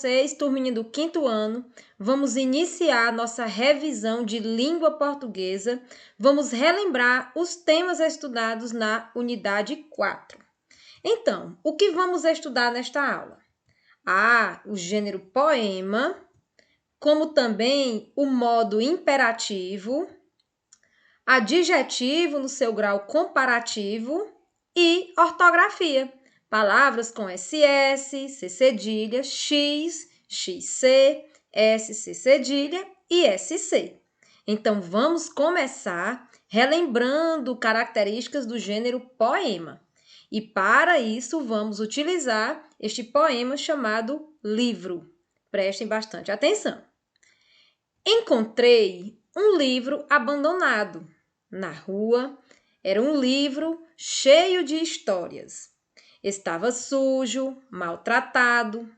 vocês, turminha do 5º ano. Vamos iniciar nossa revisão de língua portuguesa. Vamos relembrar os temas estudados na unidade 4. Então, o que vamos estudar nesta aula? O gênero poema, como também o modo imperativo, adjetivo no seu grau comparativo e ortografia. Palavras com SS, C cedilha, X, XC, SC cedilha e SC. Então, vamos começar relembrando características do gênero poema. E para isso, vamos utilizar este poema chamado livro. Prestem bastante atenção. Encontrei um livro abandonado na rua. Era um livro cheio de histórias. Estava sujo, maltratado.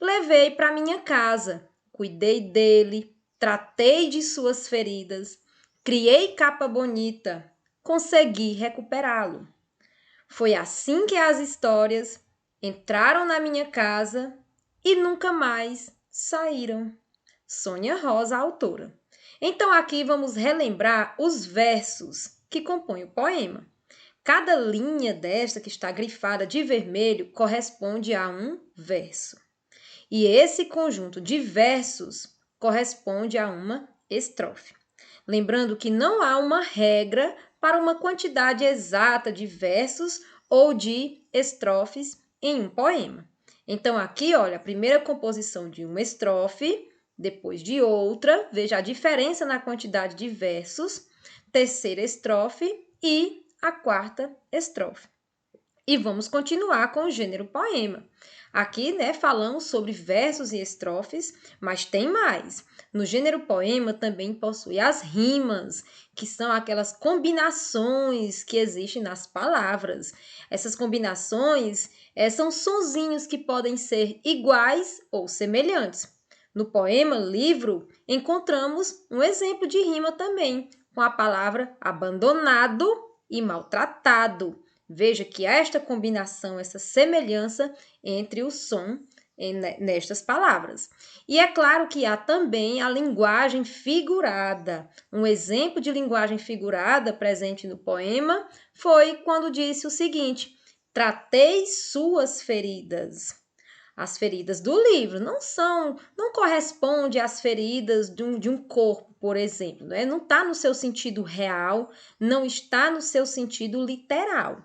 Levei para minha casa, cuidei dele, tratei de suas feridas, criei capa bonita, consegui recuperá-lo. Foi assim que as histórias entraram na minha casa e nunca mais saíram. Sônia Rosa, autora. Então, aqui vamos relembrar os versos que compõem o poema. Cada linha desta que está grifada de vermelho corresponde a um verso. E esse conjunto de versos corresponde a uma estrofe. Lembrando que não há uma regra para uma quantidade exata de versos ou de estrofes em um poema. Então, aqui, olha, a primeira composição de uma estrofe, depois de outra, veja a diferença na quantidade de versos, terceira estrofe e a quarta estrofe. E vamos continuar com o gênero poema. Aqui, falamos sobre versos e estrofes, mas tem mais. No gênero poema também possui as rimas, que são aquelas combinações que existem nas palavras. Essas combinações são sonzinhos que podem ser iguais ou semelhantes. No poema livro, encontramos um exemplo de rima também, com a palavra abandonado e maltratado. Veja que há esta combinação, essa semelhança entre o som nestas palavras. E é claro que há também a linguagem figurada. Um exemplo de linguagem figurada presente no poema foi quando disse o seguinte: tratei suas feridas. As feridas do livro não correspondem às feridas de um corpo, por exemplo, né? Não está no seu sentido real, não está no seu sentido literal.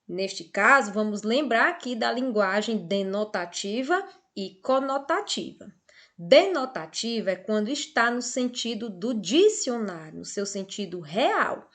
Neste caso, vamos lembrar aqui da linguagem denotativa e conotativa. Denotativa é quando está no sentido do dicionário, no seu sentido real.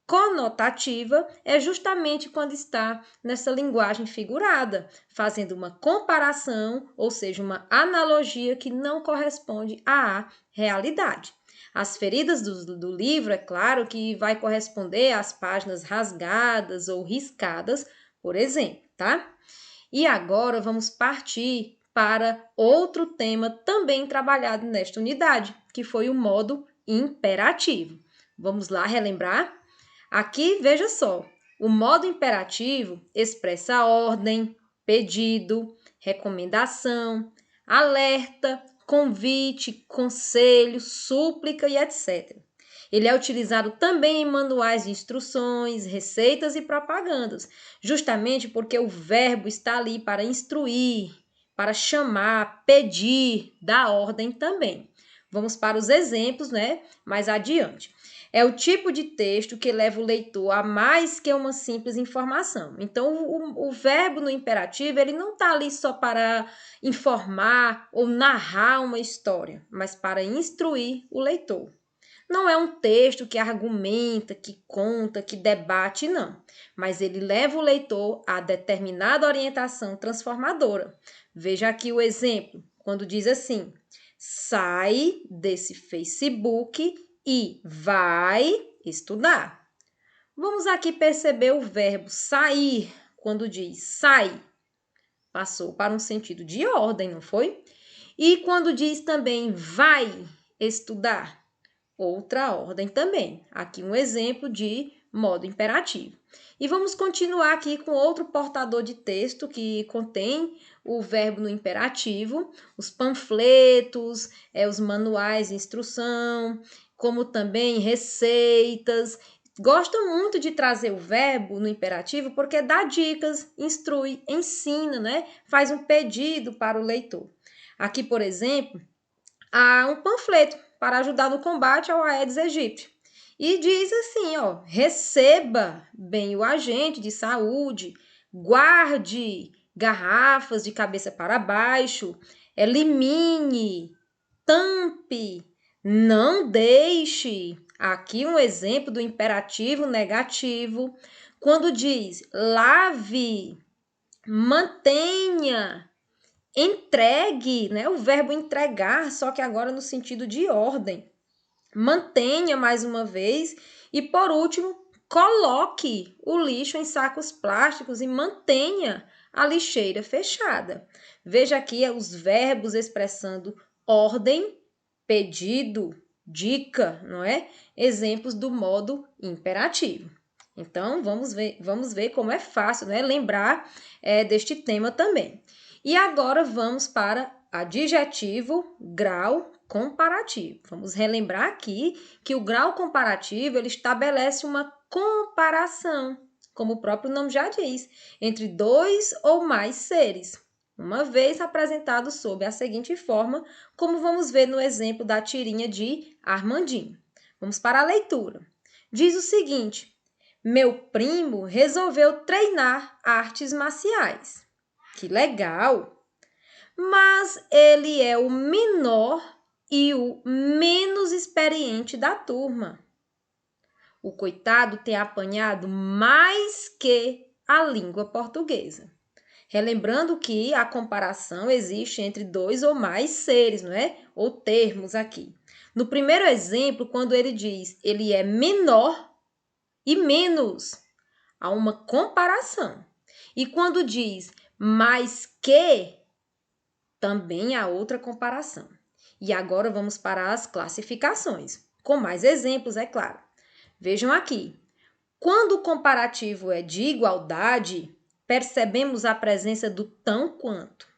Conotativa é justamente quando está nessa linguagem figurada, fazendo uma comparação, ou seja, uma analogia que não corresponde à realidade. As feridas do livro, é claro que vai corresponder às páginas rasgadas ou riscadas, por exemplo, tá? E agora vamos partir para outro tema também trabalhado nesta unidade, que foi o modo imperativo. Vamos lá relembrar? Aqui, veja só, o modo imperativo expressa ordem, pedido, recomendação, alerta, convite, conselho, súplica e etc. Ele é utilizado também em manuais de instruções, receitas e propagandas, justamente porque o verbo está ali para instruir, para chamar, pedir, dar ordem também. Vamos para os exemplos, mais adiante. É o tipo de texto que leva o leitor a mais que uma simples informação. Então, o verbo no imperativo, ele não está ali só para informar ou narrar uma história, mas para instruir o leitor. Não é um texto que argumenta, que conta, que debate, não. Mas ele leva o leitor a determinada orientação transformadora. Veja aqui o exemplo, quando diz assim: sai desse Facebook e vai estudar. Vamos aqui perceber o verbo sair, quando diz sai. Passou para um sentido de ordem, não foi? E quando diz também vai estudar, outra ordem também. Aqui um exemplo de modo imperativo. E vamos continuar aqui com outro portador de texto que contém o verbo no imperativo, os panfletos, os manuais de instrução, como também receitas. Gosto muito de trazer o verbo no imperativo porque dá dicas, instrui, ensina, né? Faz um pedido para o leitor. Aqui, por exemplo, há um panfleto para ajudar no combate ao Aedes aegypti. E diz assim, ó, receba bem o agente de saúde, guarde garrafas de cabeça para baixo, elimine, tampe, não deixe. Aqui um exemplo do imperativo negativo, quando diz lave, mantenha, entregue, né? O verbo entregar, só que agora no sentido de ordem. Mantenha mais uma vez e, por último, coloque o lixo em sacos plásticos e mantenha a lixeira fechada. Veja aqui os verbos expressando ordem, pedido, dica, não é? Exemplos do modo imperativo. Então, vamos ver como é fácil, né? Lembrar deste tema também. E agora vamos para adjetivo, grau, comparativo. Vamos relembrar aqui que o grau comparativo ele estabelece uma comparação, como o próprio nome já diz, entre dois ou mais seres, uma vez apresentado sob a seguinte forma, como vamos ver no exemplo da tirinha de Armandinho. Vamos para a leitura. Diz o seguinte: meu primo resolveu treinar artes marciais. Que legal! Mas ele é o menor e o menos experiente da turma. O coitado tem apanhado mais que a língua portuguesa. Relembrando que a comparação existe entre dois ou mais seres, não é? Ou termos aqui. No primeiro exemplo, quando ele diz ele é menor e menos, há uma comparação. E quando diz mais que, também há outra comparação. E agora vamos para as classificações, com mais exemplos, é claro. Vejam aqui. Quando o comparativo é de igualdade, percebemos a presença do tão quanto.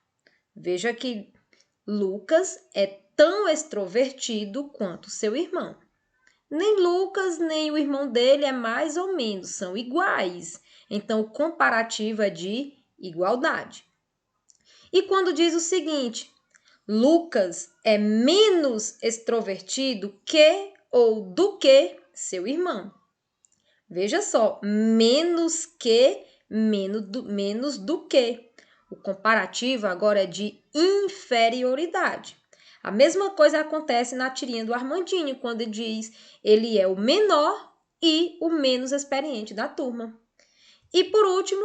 Veja que Lucas é tão extrovertido quanto seu irmão. Nem Lucas, nem o irmão dele é mais ou menos, são iguais. Então, o comparativo é de igualdade. E quando diz o seguinte: Lucas é menos extrovertido que ou do que seu irmão. Veja só, menos que, menos do que. O comparativo agora é de inferioridade. A mesma coisa acontece na tirinha do Armandinho, quando ele diz ele é o menor e o menos experiente da turma. E por último,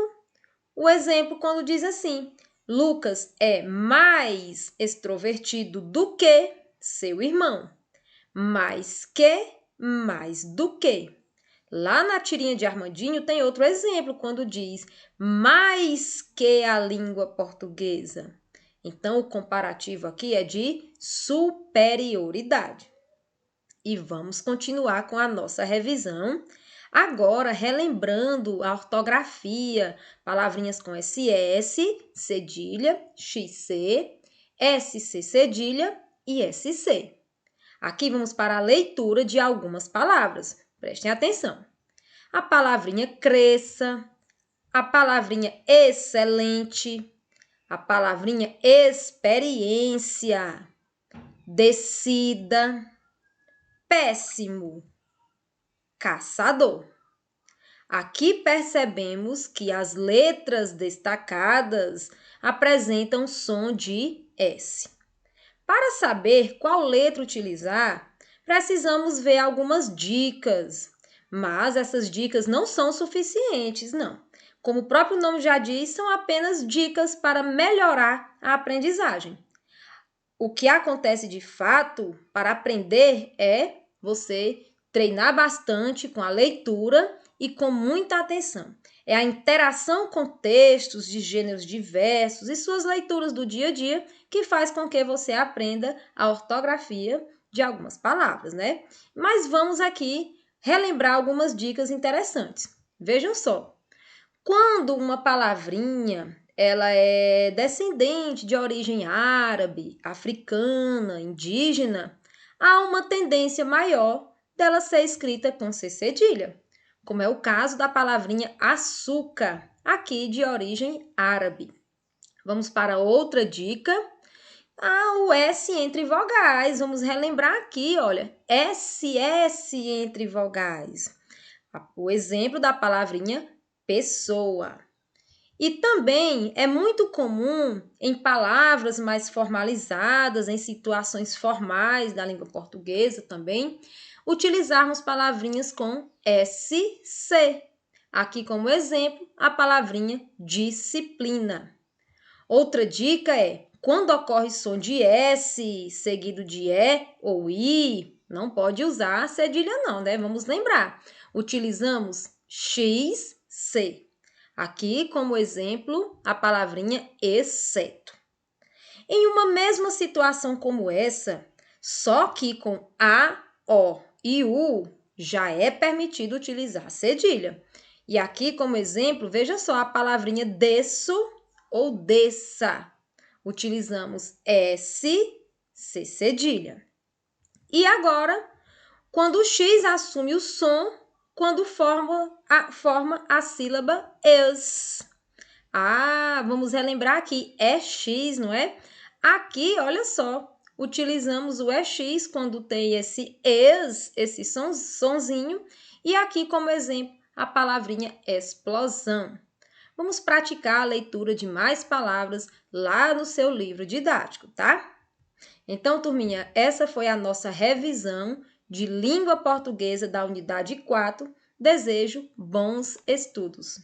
o exemplo quando diz assim: Lucas é mais extrovertido do que seu irmão. Mais que, mais do que. Lá na tirinha de Armandinho tem outro exemplo, quando diz mais que a língua portuguesa. Então, o comparativo aqui é de superioridade. E vamos continuar com a nossa revisão. Agora, relembrando a ortografia, palavrinhas com SS, cedilha, XC, SC cedilha e SC. Aqui vamos para a leitura de algumas palavras. Prestem atenção. A palavrinha cresça, a palavrinha excelente, a palavrinha experiência, descida, péssimo, caçador. Aqui percebemos que as letras destacadas apresentam som de S. Para saber qual letra utilizar, precisamos ver algumas dicas, mas essas dicas não são suficientes, não. Como o próprio nome já diz, são apenas dicas para melhorar a aprendizagem. O que acontece de fato para aprender é você treinar bastante com a leitura e com muita atenção. É a interação com textos de gêneros diversos e suas leituras do dia a dia que faz com que você aprenda a ortografia de algumas palavras, né? Mas vamos aqui relembrar algumas dicas interessantes. Vejam só, quando uma palavrinha ela é descendente de origem árabe, africana, indígena, há uma tendência maior dela ser escrita com C cedilha, como é o caso da palavrinha açúcar, aqui de origem árabe. Vamos para outra dica. O S entre vogais. Vamos relembrar aqui, olha, SS entre vogais. O exemplo da palavrinha pessoa. E também é muito comum em palavras mais formalizadas, em situações formais da língua portuguesa também, utilizarmos palavrinhas com SC. Aqui como exemplo, a palavrinha disciplina. Outra dica é, quando ocorre som de S seguido de E ou I, não pode usar a cedilha não, né? Vamos lembrar. Utilizamos XC. Aqui, como exemplo, a palavrinha exceto. Em uma mesma situação como essa, só que com A, O e U, já é permitido utilizar a cedilha. E aqui, como exemplo, veja só a palavrinha desço ou desça. Utilizamos S, C cedilha. E agora, quando o X assume o som, quando forma a sílaba es. Vamos relembrar aqui, é X, não é? Aqui, olha só, utilizamos o EX quando tem esse es, esse sonzinho, e aqui como exemplo, a palavrinha explosão. Vamos praticar a leitura de mais palavras lá no seu livro didático, tá? Então, turminha, essa foi a nossa revisão de língua portuguesa da unidade 4. Desejo bons estudos!